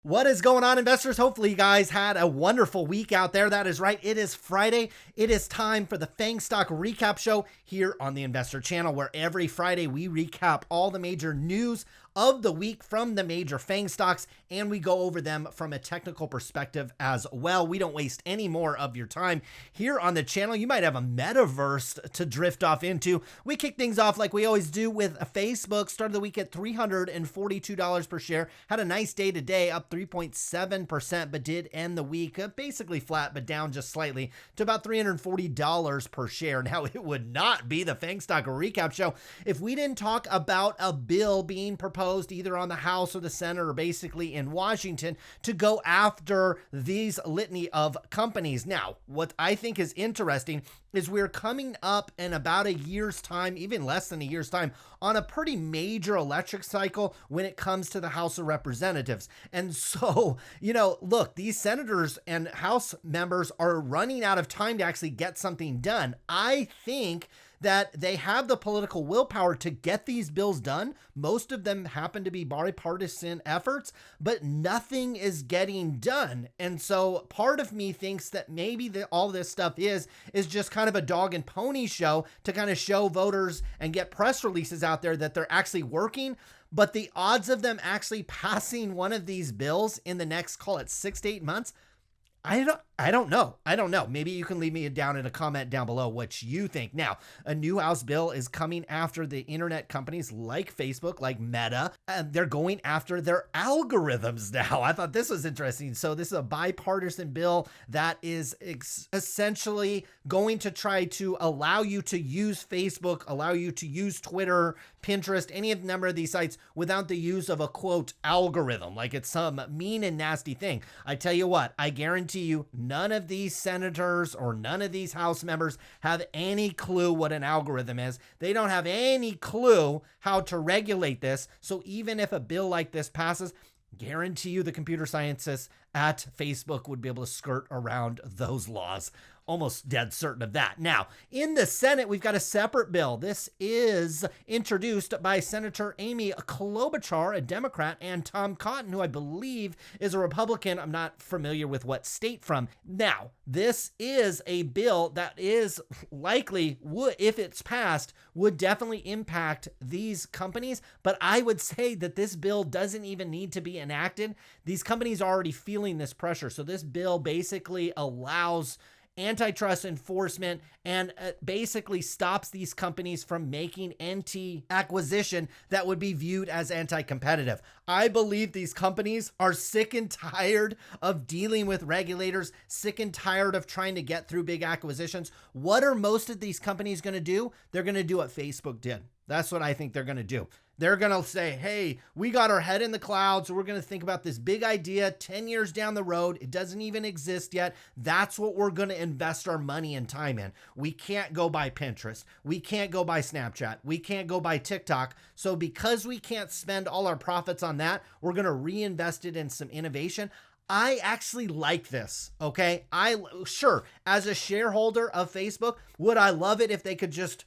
What is going on, investors? Hopefully you guys had a wonderful week out there. That is right. It is Friday. It is time for the FANG Stock Recap Show here on the Investor Channel, where every Friday we recap all the major news of the week from the major FANG stocks, and we go over them from a technical perspective as well. We don't waste any more of your time here on the channel. You might have a metaverse to drift off into. We kick things off like we always do with Facebook. Started the week at $342 per share. Had a nice day today, up 3.7%, but did end the week basically flat, but down just slightly to about $340 per share. Now, it would not be the FANG Stock Recap Show if we didn't talk about a bill being proposed either on the House or the Senate or basically in Washington to go after these litany of companies. Now, what I think is interesting is we're coming up in about a year's time, even less than a year's time, on a pretty major electric cycle when it comes to the House of Representatives. And so, look, these senators and House members are running out of time to actually get something done. I think that they have the political willpower to get these bills done. Most of them happen to be bipartisan efforts, but nothing is getting done. And so part of me thinks that maybe all this stuff is just kind of a dog and pony show to kind of show voters and get press releases out there that they're actually working. But the odds of them actually passing one of these bills in the next, call it 6 to 8 months, I don't know. Maybe you can leave me down in a comment down below what you think. Now, a new House bill is coming after the internet companies like Facebook, like Meta, and they're going after their algorithms now. I thought this was interesting. So this is a bipartisan bill that is essentially going to try to allow you to use Facebook, allow you to use Twitter, Pinterest, any of the number of these sites without the use of a quote algorithm, like it's some mean and nasty thing. I tell you what, I guarantee you none of these senators or none of these House members have any clue what an algorithm is. They don't have any clue how to regulate this. So even if a bill like this passes, guarantee you the computer scientists at Facebook would be able to skirt around those laws. Almost dead certain of that. Now, in the Senate, we've got a separate bill. This is introduced by Senator Amy Klobuchar, a Democrat, and Tom Cotton, who I believe is a Republican. I'm not familiar with what state from. Now, this is a bill that is likely, if it's passed, would definitely impact these companies. But I would say that this bill doesn't even need to be enacted. These companies are already feeling this pressure. So this bill basically allows antitrust enforcement and basically stops these companies from making anti-acquisition that would be viewed as anti-competitive. I believe these companies are sick and tired of dealing with regulators, sick and tired of trying to get through big acquisitions. What are most of these companies going to do? They're going to do what Facebook did. That's what I think they're going to do. They're going to say, hey, we got our head in the clouds. We're going to think about this big idea 10 years down the road. It doesn't even exist yet. That's what we're going to invest our money and time in. We can't go by Pinterest. We can't go by Snapchat. We can't go by TikTok. So because we can't spend all our profits on that, we're going to reinvest it in some innovation. I actually like this, okay? Sure, as a shareholder of Facebook, would I love it if they could just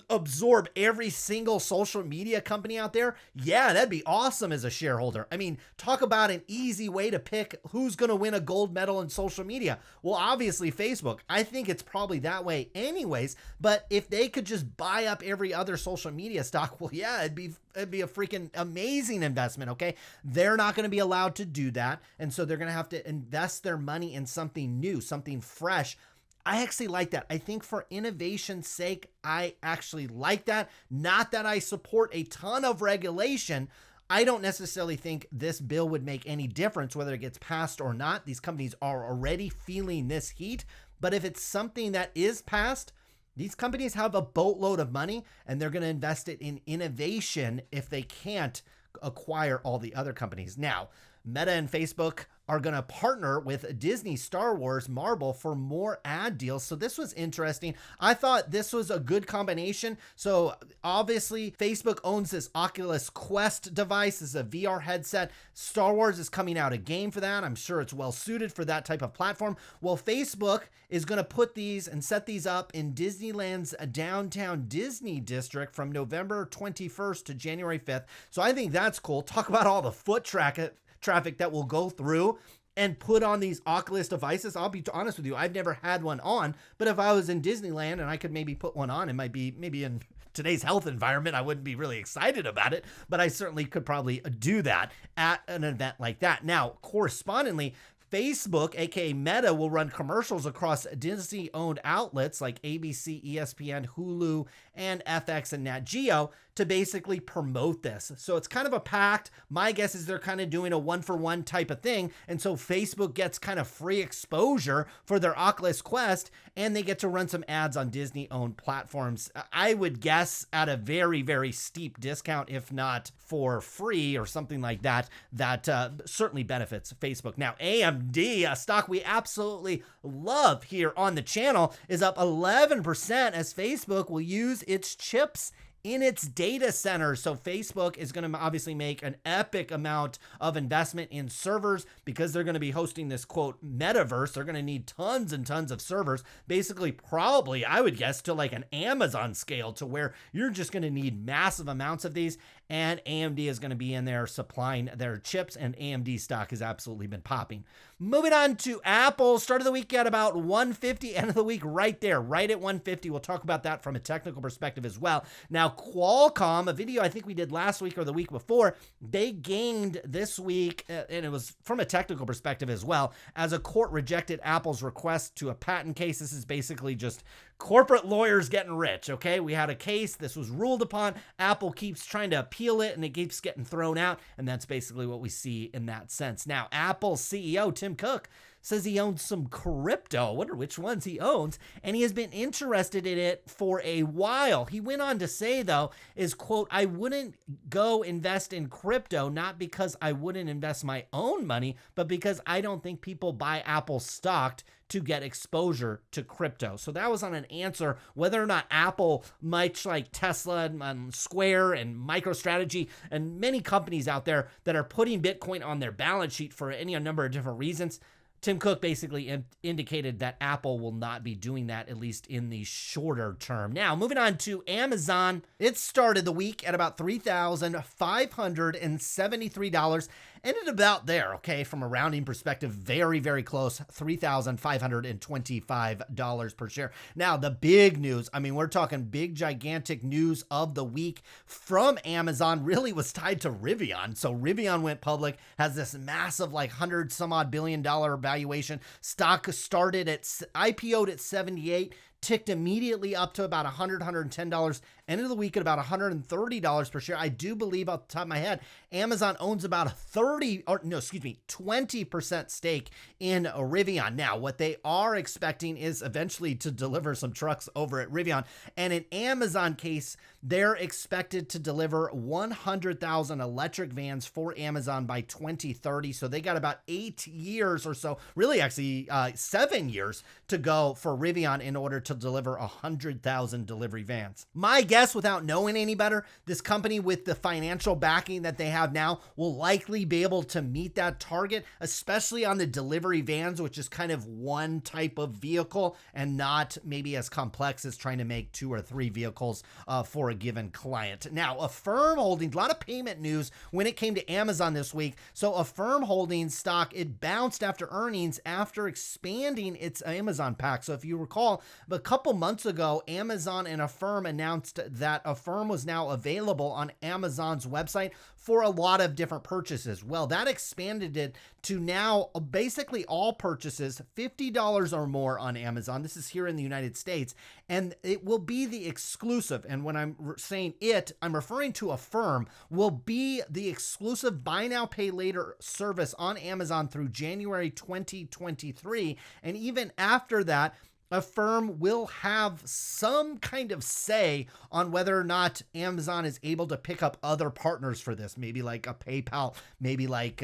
absorb every single social media company out there? Yeah, that'd be awesome as a shareholder. I mean, talk about an easy way to pick who's going to win a gold medal in social media. Well, obviously Facebook. I think it's probably that way anyways, but if they could just buy up every other social media stock, well, yeah, it'd be a freaking amazing investment, okay? They're not going to be allowed to do that, and so they're going to have to invest their money in something new, something fresh. I actually like that. I think for innovation's sake, I actually like that. Not that I support a ton of regulation. I don't necessarily think this bill would make any difference whether it gets passed or not. These companies are already feeling this heat. But if it's something that is passed, these companies have a boatload of money and they're going to invest it in innovation if they can't acquire all the other companies. Now, Meta and Facebook are going to partner with Disney, Star Wars, Marvel for more ad deals. So this was interesting. I thought this was a good combination. So obviously Facebook owns this Oculus Quest device. This is a VR headset. Star Wars is coming out a game for that. I'm sure it's well suited for that type of platform. Well, Facebook is going to put these and set these up in Disneyland's downtown Disney district from November 21st to January 5th. So I think that's cool. Talk about all the foot traffic traffic that will go through and put on these Oculus devices. I'll be honest with you, I've never had one on, but if I was in Disneyland and I could maybe put one on, it might be maybe in today's health environment, I wouldn't be really excited about it, but I certainly could probably do that at an event like that. Now, correspondingly, Facebook, aka Meta, will run commercials across Disney-owned outlets like ABC, ESPN, Hulu, and FX and Nat Geo to basically promote this. So it's kind of a pact. My guess is they're kind of doing a one-for-one type of thing. And so Facebook gets kind of free exposure for their Oculus Quest, and they get to run some ads on Disney-owned platforms. I would guess at a very, very steep discount, if not for free or something like that, that certainly benefits Facebook. Now, AMD, a stock we absolutely love here on the channel, is up 11% as Facebook will use its chips in its data center. So Facebook is going to obviously make an epic amount of investment in servers because they're going to be hosting this quote metaverse. They're going to need tons and tons of servers, basically probably, I would guess, to like an Amazon scale, to where you're just going to need massive amounts of these. And AMD is going to be in there supplying their chips, and AMD stock has absolutely been popping. Moving on to Apple, start of the week at about 150, end of the week right there, right at 150. We'll talk about that from a technical perspective as well. Now, Qualcomm, a video I think we did last week or the week before, they gained this week, and it was from a technical perspective as well, as a court rejected Apple's request to a patent case. This is basically just corporate lawyers getting rich, okay? We had a case, this was ruled upon, Apple keeps trying to appeal it, and it keeps getting thrown out, and that's basically what we see in that sense. Now, Apple's CEO, Tim Cook, says he owns some crypto. I wonder which ones he owns, and he has been interested in it for a while. He went on to say, though, is, quote, I wouldn't go invest in crypto, not because I wouldn't invest my own money, but because I don't think people buy Apple stock to get exposure to crypto. So that was on an answer whether or not Apple, much like Tesla and Square and MicroStrategy and many companies out there that are putting Bitcoin on their balance sheet for any number of different reasons, Tim Cook basically indicated that Apple will not be doing that, at least in the shorter term. Now, moving on to Amazon. It started the week at about $3,573. Ended about there, okay, from a rounding perspective, very, very close, $3,525 per share. Now, the big news, I mean, we're talking big, gigantic news of the week from Amazon really was tied to Rivian. So Rivian went public, has this massive, like $100-some-odd billion valuation. Stock started at, IPO'd at 78, ticked immediately up to about $100, $110, end of the week at about $130 per share. I do believe, off the top of my head, Amazon owns about a 20% stake in Rivian. Now, what they are expecting is eventually to deliver some trucks over at Rivian. And in Amazon case, they're expected to deliver 100,000 electric vans for Amazon by 2030. So they got about 8 years or so, really actually 7 years to go for Rivian in order to deliver 100,000 delivery vans. My guess, without knowing any better, this company with the financial backing that they have now will likely be able to meet that target, especially on the delivery vans, which is kind of one type of vehicle and not maybe as complex as trying to make 2 or 3 vehicles for a given client. Now, Affirm Holdings, a lot of payment news when it came to Amazon this week. So Affirm Holdings stock, it bounced after earnings after expanding its Amazon pack. So if you recall, a couple months ago, Amazon and Affirm announced that Affirm was now available on Amazon's website for a lot of different purchases. Well, that expanded it to now basically all purchases, $50 or more on Amazon. This is here in the United States, and it will be the exclusive. And when I'm saying it, I'm referring to Affirm, will be the exclusive buy now, pay later service on Amazon through January 2023. And even after that, Affirm will have some kind of say on whether or not Amazon is able to pick up other partners for this, maybe like a PayPal, maybe like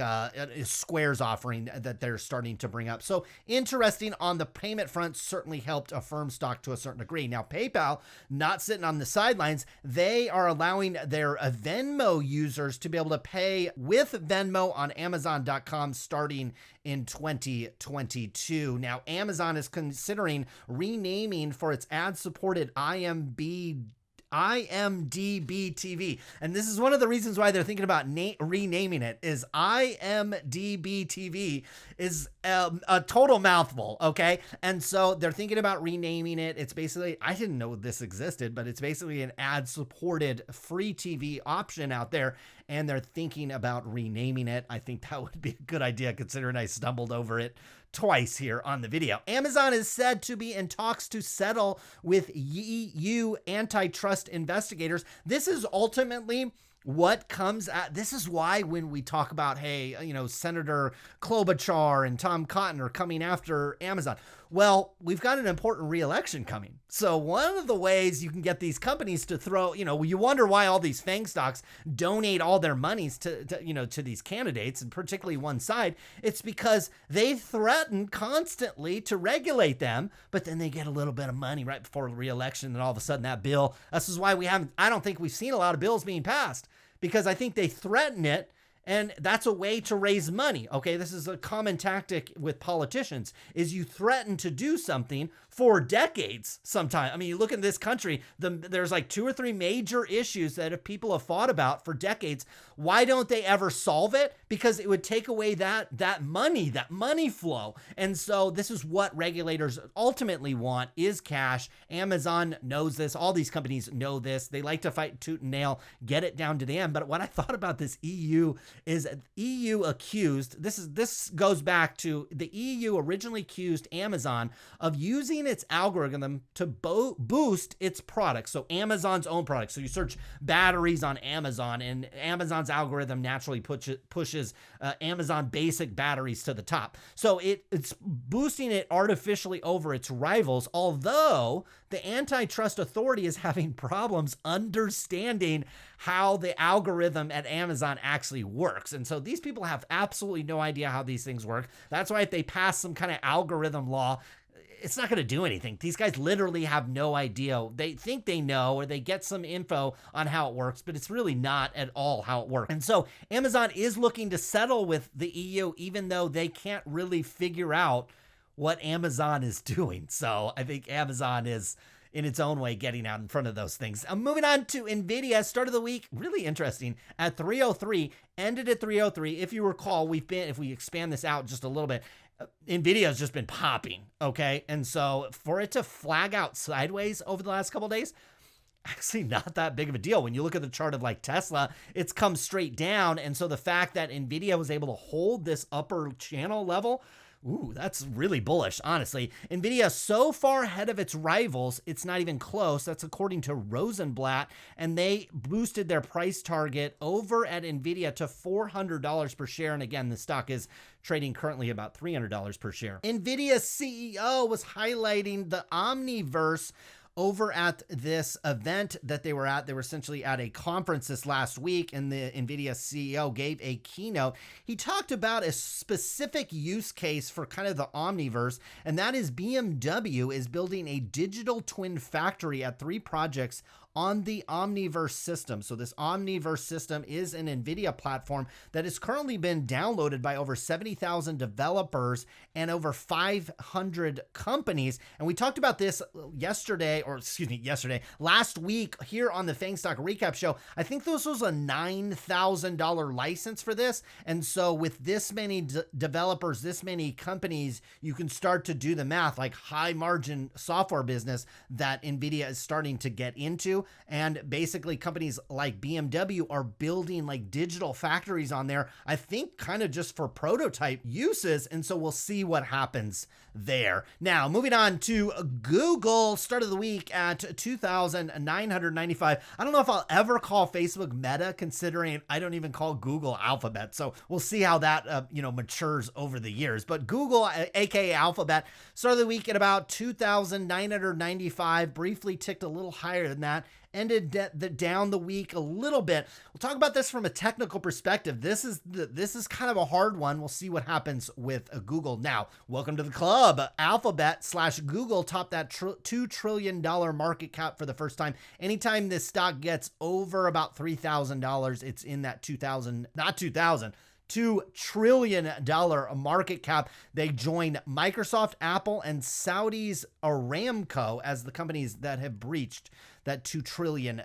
Square's offering that they're starting to bring up. So interesting on the payment front, certainly helped Affirm stock to a certain degree. Now, PayPal, not sitting on the sidelines, they are allowing their Venmo users to be able to pay with Venmo on Amazon.com starting in 2022. Now, Amazon is considering renaming for its ad-supported IMB IMDb TV. And this is one of the reasons why they're thinking about renaming it. Is IMDb TV is a total mouthful, okay? And so they're thinking about renaming it. It's basically, I didn't know this existed, but it's basically an ad-supported free TV option out there, and they're thinking about renaming it. I think that would be a good idea considering I stumbled over it twice here on the video. Amazon is said to be in talks to settle with EU antitrust investigators. This is ultimately what comes at, this is why when we talk about, hey, you know, Senator Klobuchar and Tom Cotton are coming after Amazon. Well, we've got an important re-election coming. So one of the ways you can get these companies to throw, you know, you wonder why all these FANG stocks donate all their monies to these candidates, and particularly one side. It's because they threaten constantly to regulate them, but then they get a little bit of money right before re-election, and all of a sudden that bill, this is why I don't think we've seen a lot of bills being passed, because I think they threaten it. And that's a way to raise money. Okay, this is a common tactic with politicians, is you threaten to do something for decades sometimes. I mean, you look at this country, there's like 2 or 3 major issues that if people have fought about for decades. Why don't they ever solve it? Because it would take away that money flow. And so this is what regulators ultimately want, is cash. Amazon knows this. All these companies know this. They like to fight tooth and nail, get it down to the end. But what I thought about this EU is EU accused, this goes back to the EU originally accused Amazon of using its algorithm to boost its products. So Amazon's own products. So you search batteries on Amazon, and Amazon's algorithm naturally pushes Amazon basic batteries to the top. So it's boosting it artificially over its rivals, although the antitrust authority is having problems understanding how the algorithm at Amazon actually works. And so these people have absolutely no idea how these things work. That's why if they pass some kind of algorithm law, it's not going to do anything. These guys literally have no idea. They think they know, or they get some info on how it works, but it's really not at all how it works. And so Amazon is looking to settle with the EU, even though they can't really figure out what Amazon is doing. So I think Amazon is, in its own way, getting out in front of those things. Moving on to NVIDIA, start of the week, really interesting, at 303, ended at 303. If you recall, if we expand this out just a little bit, NVIDIA has just been popping, okay? And so for it to flag out sideways over the last couple of days, actually not that big of a deal. When you look at the chart of like Tesla, it's come straight down. And so the fact that NVIDIA was able to hold this upper channel level, ooh, that's really bullish, honestly. NVIDIA so far ahead of its rivals, it's not even close. That's according to Rosenblatt, and they boosted their price target over at NVIDIA to $400 per share. And again, the stock is trading currently about $300 per share. NVIDIA's CEO was highlighting the Omniverse over at this event that they were at. They were essentially at a conference this last week, and the NVIDIA CEO gave a keynote. He talked about a specific use case for kind of the Omniverse, and that is BMW is building a digital twin factory at 3 projects on the Omniverse system. So this Omniverse system is an NVIDIA platform that has currently been downloaded by over 70,000 developers and over 500 companies. And we talked about this last week here on the FANG Stock Recap Show. I think this was a $9,000 license for this. And so with this many developers, this many companies, you can start to do the math, like high margin software business that NVIDIA is starting to get into. And basically companies like BMW are building like digital factories on there, I think kind of just for prototype uses. And so we'll see what happens there. Now, moving on to Google, start of the week at 2,995. I don't know if I'll ever call Facebook Meta, considering I don't even call Google Alphabet. So we'll see how that, matures over the years. But Google, aka Alphabet, start of the week at about 2,995, briefly ticked a little higher than that. Ended down the week a little bit. We'll talk about this from a technical perspective. This is kind of a hard one. We'll see what happens with Google. Now, welcome to the club. Alphabet/Google topped that $2 trillion market cap for the first time. Anytime this stock gets over about $3,000, it's in that $2 trillion market cap. They join Microsoft, Apple, and Saudi's Aramco as the companies that have breached that $2 trillion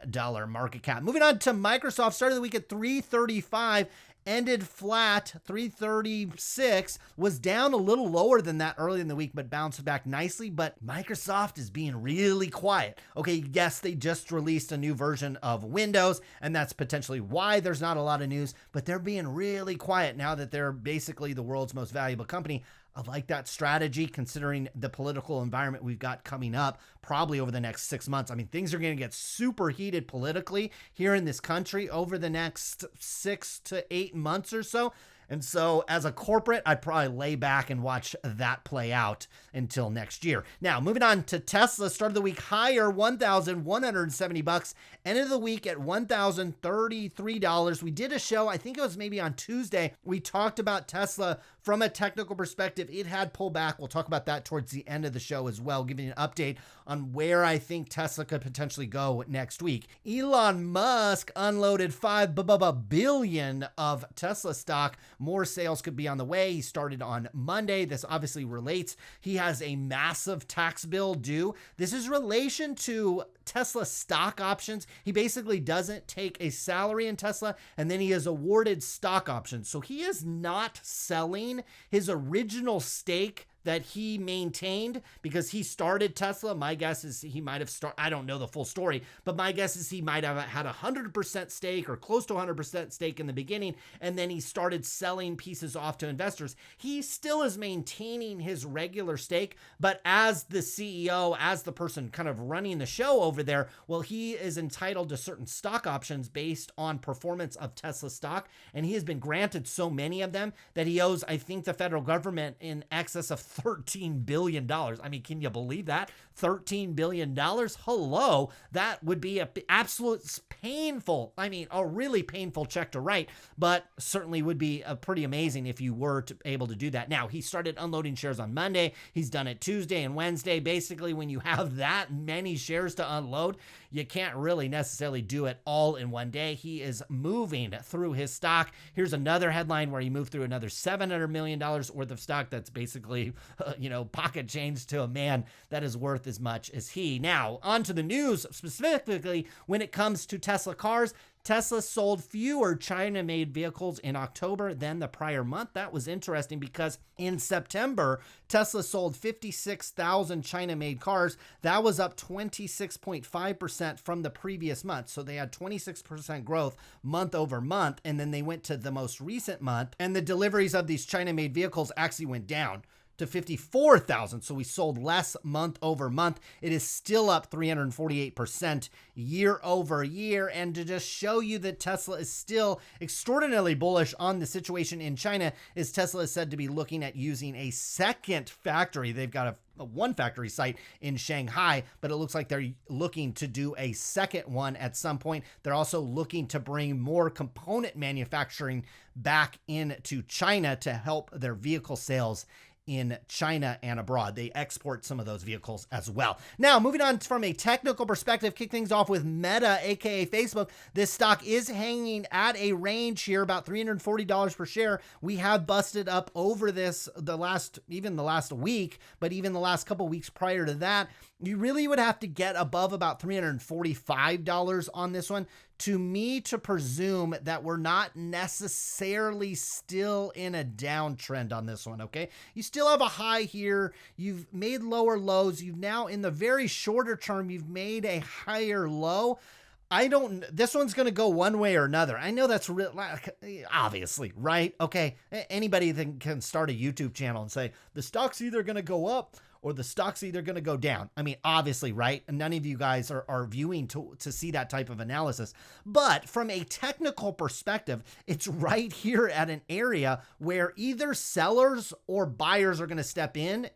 market cap. Moving on to Microsoft, started the week at 335, ended flat, 336, was down a little lower than that early in the week, but bounced back nicely. But Microsoft is being really quiet. Okay, yes, they just released a new version of Windows, and that's potentially why there's not a lot of news, but they're being really quiet now that they're basically the world's most valuable company. I like that strategy considering the political environment we've got coming up probably over the next 6 months. I mean, things are going to get super heated politically here in this country over the next 6 to 8 months or so. And so as a corporate, I'd probably lay back and watch that play out until next year. Now, moving on to Tesla, started the week higher, $1,170, ended the week at $1,033. We did a show, I think it was maybe on Tuesday. We talked about Tesla from a technical perspective. It had pulled back. We'll talk about that towards the end of the show as well, giving an update on where I think Tesla could potentially go next week. Elon Musk unloaded $5 billion of Tesla stock. More sales could be on the way. He started on Monday. This obviously relates. He has a massive tax bill due. This is relation to Tesla stock options. He basically doesn't take a salary in Tesla, and then he is awarded stock options. So he is not selling his original stake that he maintained because he started Tesla. My guess is he might have started, I don't know the full story, but my guess is he might have had 100% stake or close to 100% stake in the beginning, and then he started selling pieces off to investors. He still is maintaining his regular stake, but as the CEO, as the person kind of running the show over there, well, he is entitled to certain stock options based on performance of Tesla stock, and he has been granted so many of them that he owes, I think, the federal government in excess of $13 billion. I mean, can you believe that? $13 billion? Hello. That would be an absolute painful, I mean, a really painful check to write, but certainly would be pretty amazing if you were able to do that. Now, he started unloading shares on Monday. He's done it Tuesday and Wednesday. Basically, when you have that many shares to unload, you can't really necessarily do it all in one day. He is moving through his stock. Here's another headline where he moved through another $700 million worth of stock. That's basically, pocket change to a man that is worth as much as he. Now, on to the news, specifically when it comes to Tesla cars. Tesla sold fewer China-made vehicles in October than the prior month. That was interesting because in September, Tesla sold 56,000 China-made cars. That was up 26.5% from the previous month. So they had 26% growth month over month. And then they went to the most recent month, and the deliveries of these China-made vehicles actually went down to 54,000. So we sold less month over month. It is still up 348% year over year. And to just show you that Tesla is still extraordinarily bullish on the situation in China, is Tesla is said to be looking at using a second factory. They've got a one factory site in Shanghai, but it looks like they're looking to do a second one at some point. They're also looking to bring more component manufacturing back into China to help their vehicle sales in China and abroad. They export some of those vehicles as well. Now, moving on from a technical perspective, kick things off with Meta, aka Facebook. This stock is hanging at a range here, about $340 per share. We have busted up over this the last week, but even the last couple weeks prior to that, you really would have to get above about $345 on this one to me to presume that we're not necessarily still in a downtrend on this one, okay? You still have a high here. You've made lower lows. You've now, in the very shorter term, you've made a higher low. This one's going to go one way or another. I know that's obviously, right? Okay, anybody that can start a YouTube channel and say, the stock's either going to go up or the stock's either going to go down. I mean, obviously, right? None of you guys are viewing to see that type of analysis. But from a technical perspective, it's right here at an area where either sellers or buyers are going to step in,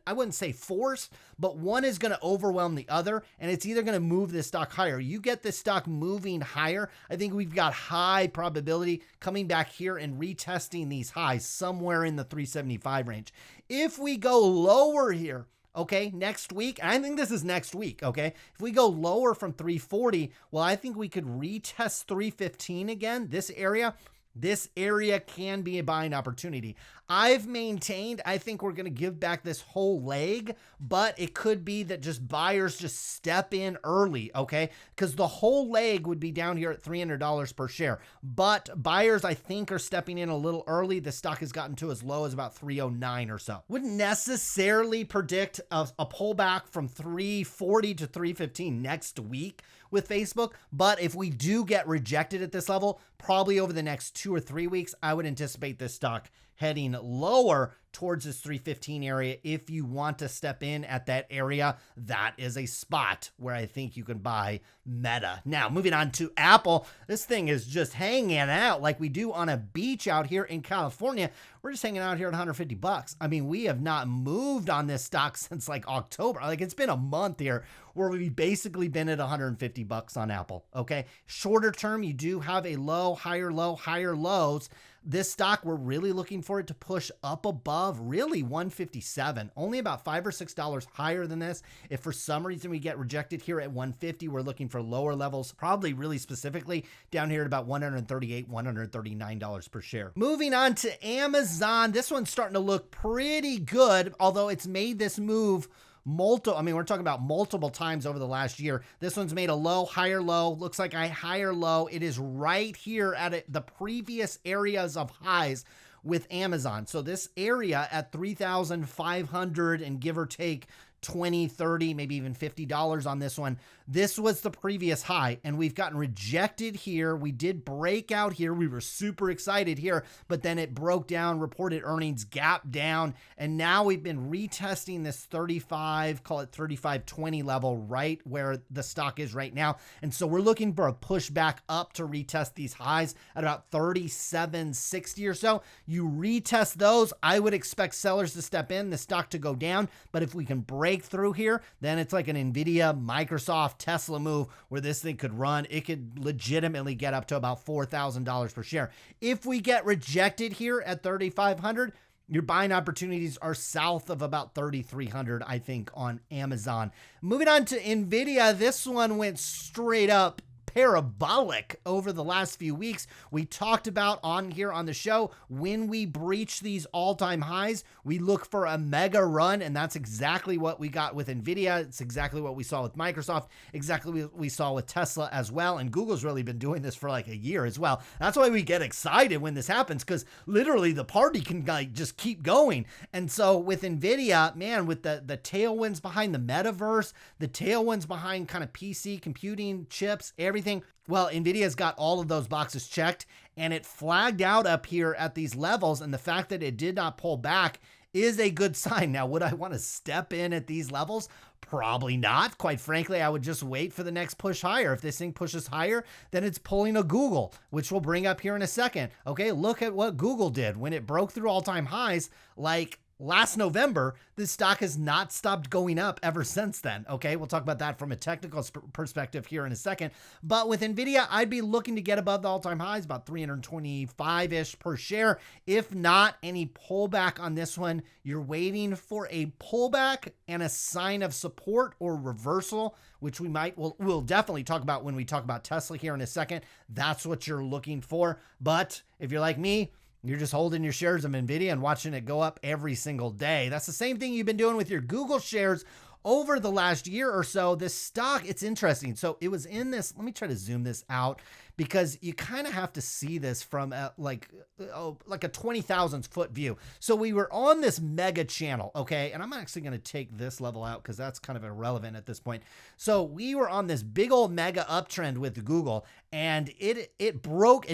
I wouldn't say force, but one is going to overwhelm the other, and it's either going to move this stock higher. You get this stock moving higher, I think we've got high probability coming back here and retesting these highs somewhere in the 375 range. If we go lower here, okay, next week, and I think this is next week, okay, if we go lower from 340, well, I think we could retest 315 again, this area. this area can be a buying opportunity. I've maintained, I think we're going to give back this whole leg, but it could be that just buyers just step in early, okay? Because the whole leg would be down here at $300 per share. But buyers, I think, are stepping in a little early. The stock has gotten to as low as about 309 or so. Wouldn't necessarily predict a pullback from 340 to 315 next week with Facebook, but if we do get rejected at this level, probably over the next 2 or 3 weeks, I would anticipate this stock heading lower towards this 315 area. If you want to step in at that area, that is a spot where I think you can buy Meta. Now, moving on to Apple, this thing is just hanging out like we do on a beach out here in California. We're just hanging out here at 150 bucks. I mean, we have not moved on this stock since like October. Like, it's been a month here where we've basically been at 150 bucks on Apple, okay? Shorter term, you do have a low, higher lows. This stock, we're really looking for it to push up above really 157, only about $5 or $6 higher than this. If for some reason we get rejected here at 150, we're looking for lower levels, probably really specifically down here at about $138, $139 per share. Moving on to Amazon, this one's starting to look pretty good, although it's made this move we're talking about multiple times over the last year. This one's made a low, higher low, looks like a higher low. It is right here at the previous areas of highs with Amazon. So this area at 3,500 and give or take 20, 30, maybe even $50 on this one. This was the previous high, and we've gotten rejected here. We did break out here. We were super excited here, but then it broke down, reported earnings, gap down, and now we've been retesting this 35, call it 35.20 level, right where the stock is right now. And so we're looking for a push back up to retest these highs at about 37.60 or so. You retest those, I would expect sellers to step in, the stock to go down, but if we can break through here, then it's like an Nvidia, Microsoft, Tesla move where this thing could run. It could legitimately get up to about $4,000 per share. If we get rejected here at 3,500, your buying opportunities are south of about 3,300, I think, on Amazon. Moving on to Nvidia, this one went straight up parabolic over the last few weeks. We talked about on here on the show, when we breach these all-time highs, we look for a mega run, and that's exactly what we got with Nvidia. It's exactly what we saw with Microsoft, exactly what we saw with Tesla as well, and Google's really been doing this for like a year as well. That's why we get excited when this happens, because literally the party can like just keep going. And so with Nvidia, man, with the tailwinds behind the metaverse, the tailwinds behind kind of PC computing chips, everything, well, Nvidia's got all of those boxes checked, and it flagged out up here at these levels, and the fact that it did not pull back is a good sign. Now, would I want to step in at these levels? Probably not. Quite frankly, I would just wait for the next push higher. If this thing pushes higher, then it's pulling a Google, which we'll bring up here in a second. Okay, look at what Google did when it broke through all-time highs like last November. The stock has not stopped going up ever since then. Okay, we'll talk about that from a technical perspective here in a second. But with Nvidia, I'd be looking to get above the all-time highs, about 325-ish per share. If not, any pullback on this one, you're waiting for a pullback and a sign of support or reversal, which we'll definitely talk about when we talk about Tesla here in a second. That's what you're looking for. But if you're like me, you're just holding your shares of Nvidia and watching it go up every single day. That's the same thing you've been doing with your Google shares over the last year or so. This stock, it's interesting. So it was in this, let me try to zoom this out, because you kind of have to see this from like a 20,000 foot view. So we were on this mega channel, okay? And I'm actually going to take this level out because that's kind of irrelevant at this point. So we were on this big old mega uptrend with Google, and it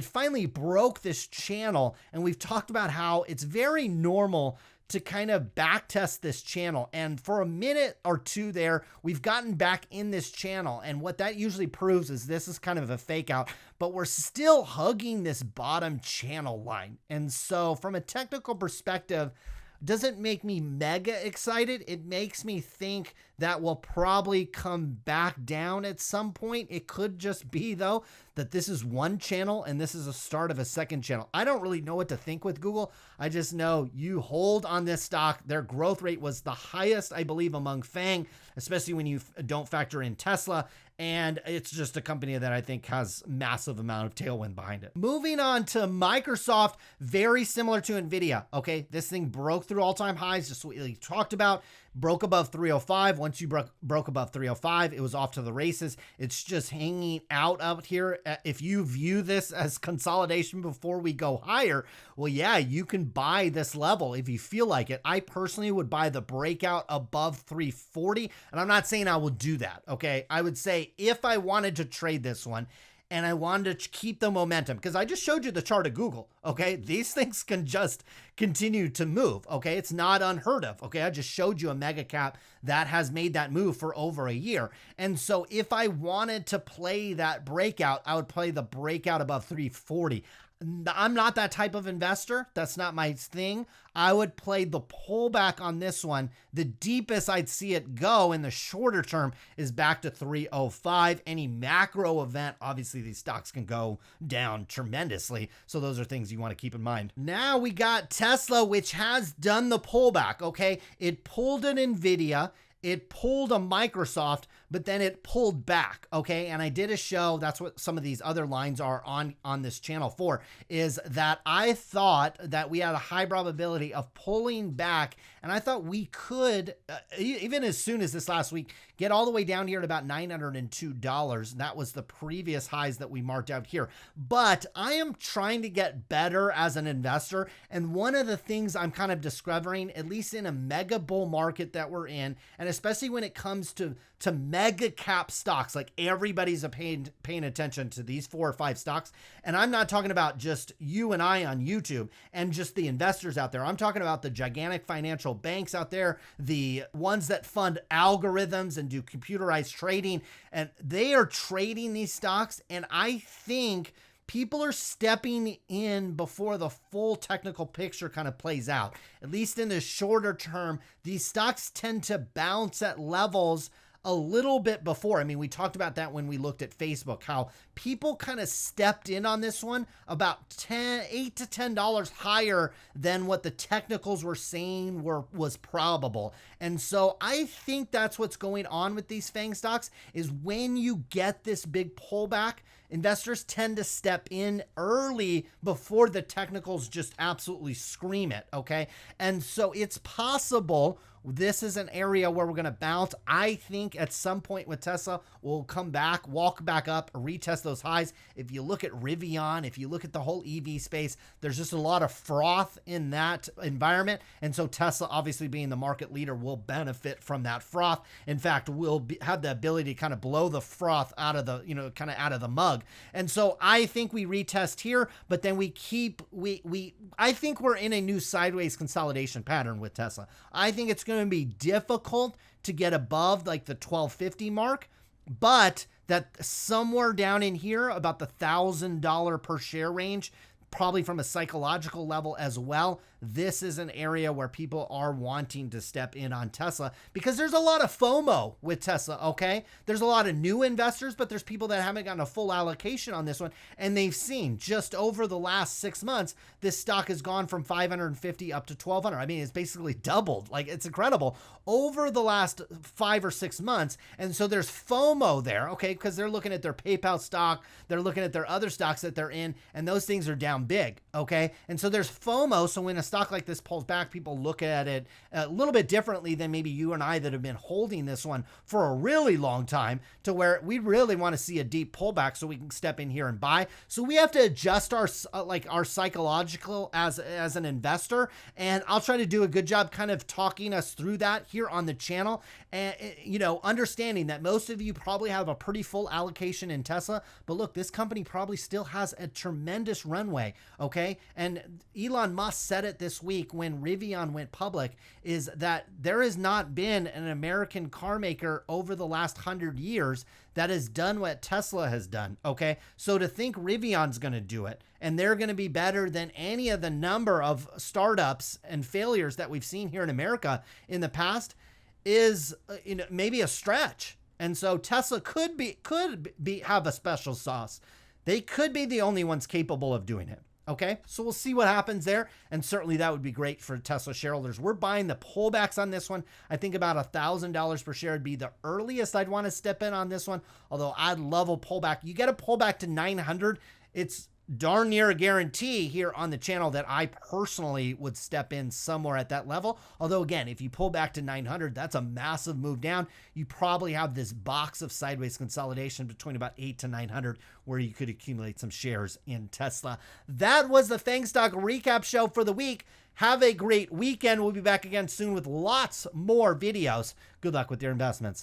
finally broke this channel. And we've talked about how it's very normal to kind of back test this channel. And for a minute or two there, we've gotten back in this channel. And what that usually proves is this is kind of a fake out, but we're still hugging this bottom channel line. And so from a technical perspective, doesn't make me mega excited. It makes me think that we'll probably come back down at some point. It could just be, though, that this is one channel and this is a start of a second channel. I don't really know what to think with Google. I just know you hold on this stock. Their growth rate was the highest, I believe, among FANG, especially when you don't factor in Tesla. And it's just a company that I think has massive amount of tailwind behind it. Moving on to Microsoft, very similar to NVIDIA. Okay, this thing broke through all-time highs, just what we talked about, broke above 305. Once you broke above 305, it was off to the races. It's just hanging out here. If you view this as consolidation before we go higher, well, yeah, you can buy this level if you feel like it. I personally would buy the breakout above 340, and I'm not saying I will do that, okay? I would say if I wanted to trade this one and I wanted to keep the momentum, because I just showed you the chart of Google, okay? These things can just continue to move, okay? It's not unheard of, okay? I just showed you a mega cap that has made that move for over a year. And so if I wanted to play that breakout, I would play the breakout above 340. I'm not that type of investor. That's not my thing. I would play the pullback on this one. The deepest I'd see it go in the shorter term is back to 305. Any macro event, obviously these stocks can go down tremendously. So those are things you want to keep in mind. Now we got Tesla, which has done the pullback, okay? It pulled an NVIDIA. It pulled a Microsoft, but then it pulled back, okay? And I did a show, that's what some of these other lines are on this channel for, is that I thought that we had a high probability of pulling back, and I thought we could, even as soon as this last week, get all the way down here at about $902. That was the previous highs that we marked out here. But I am trying to get better as an investor, and one of the things I'm kind of discovering, at least in a mega bull market that we're in, and especially when it comes to mega cap stocks, like everybody's paying attention to these 4 or 5 stocks. And I'm not talking about just you and I on YouTube and just the investors out there. I'm talking about the gigantic financial banks out there, the ones that fund algorithms and do computerized trading, and they are trading these stocks. And I think people are stepping in before the full technical picture kind of plays out. At least in the shorter term, these stocks tend to bounce at levels a little bit before. I mean, we talked about that when we looked at Facebook, how people kind of stepped in on this one about $8 to $10 higher than what the technicals were saying was probable. And so I think that's what's going on with these FANG stocks, is when you get this big pullback, investors tend to step in early before the technicals just absolutely scream it, okay? And so it's possible this is an area where we're going to bounce. I think at some point with Tesla, we'll come back, walk back up, retest those highs. If you look at Rivian, if you look at the whole EV space, there's just a lot of froth in that environment. And so Tesla, obviously being the market leader, will benefit from that froth. In fact, we'll have the ability to kind of blow the froth out of the, kind of out of the mug. And so I think we retest here, but then I think we're in a new sideways consolidation pattern with Tesla. I think it's going to be difficult to get above like the 1250 mark, but that somewhere down in here, about the $1,000 per share range, probably from a psychological level as well, this is an area where people are wanting to step in on Tesla, because there's a lot of FOMO with Tesla, okay? There's a lot of new investors, but there's people that haven't gotten a full allocation on this one, and they've seen just over the last 6 months, this stock has gone from 550 up to 1,200. I mean, it's basically doubled. Like, it's incredible over the last 5 or 6 months. And so there's FOMO there, okay? Because they're looking at their PayPal stock, they're looking at their other stocks that they're in, and those things are down big, okay? And so there's FOMO. So when a stock like this pulls back, people look at it a little bit differently than maybe you and I that have been holding this one for a really long time, to where we really want to see a deep pullback so we can step in here and buy. So we have to adjust our psychological as an investor, and I'll try to do a good job kind of talking us through that here on the channel, and understanding that most of you probably have a pretty full allocation in Tesla, but look, this company probably still has a tremendous runway, okay? And Elon Musk said it this week when Rivian went public, is that there has not been an American car maker over the last 100 years that has done what Tesla has done, okay? So to think Rivian's going to do it, and they're going to be better than any of the number of startups and failures that we've seen here in America in the past, is maybe a stretch. And so Tesla could have a special sauce. they could be the only ones capable of doing it. Okay, so we'll see what happens there. And certainly that would be great for Tesla shareholders. We're buying the pullbacks on this one. I think about $1,000 per share would be the earliest I'd want to step in on this one. Although I'd love a pullback. You get a pullback to 900. It's darn near a guarantee here on the channel that I personally would step in somewhere at that level. Although again, if you pull back to 900, that's a massive move down. You probably have this box of sideways consolidation between about 8 to 900 where you could accumulate some shares in Tesla. That was the FANG Stock recap show for the week. Have a great weekend. We'll be back again soon with lots more videos. Good luck with your investments.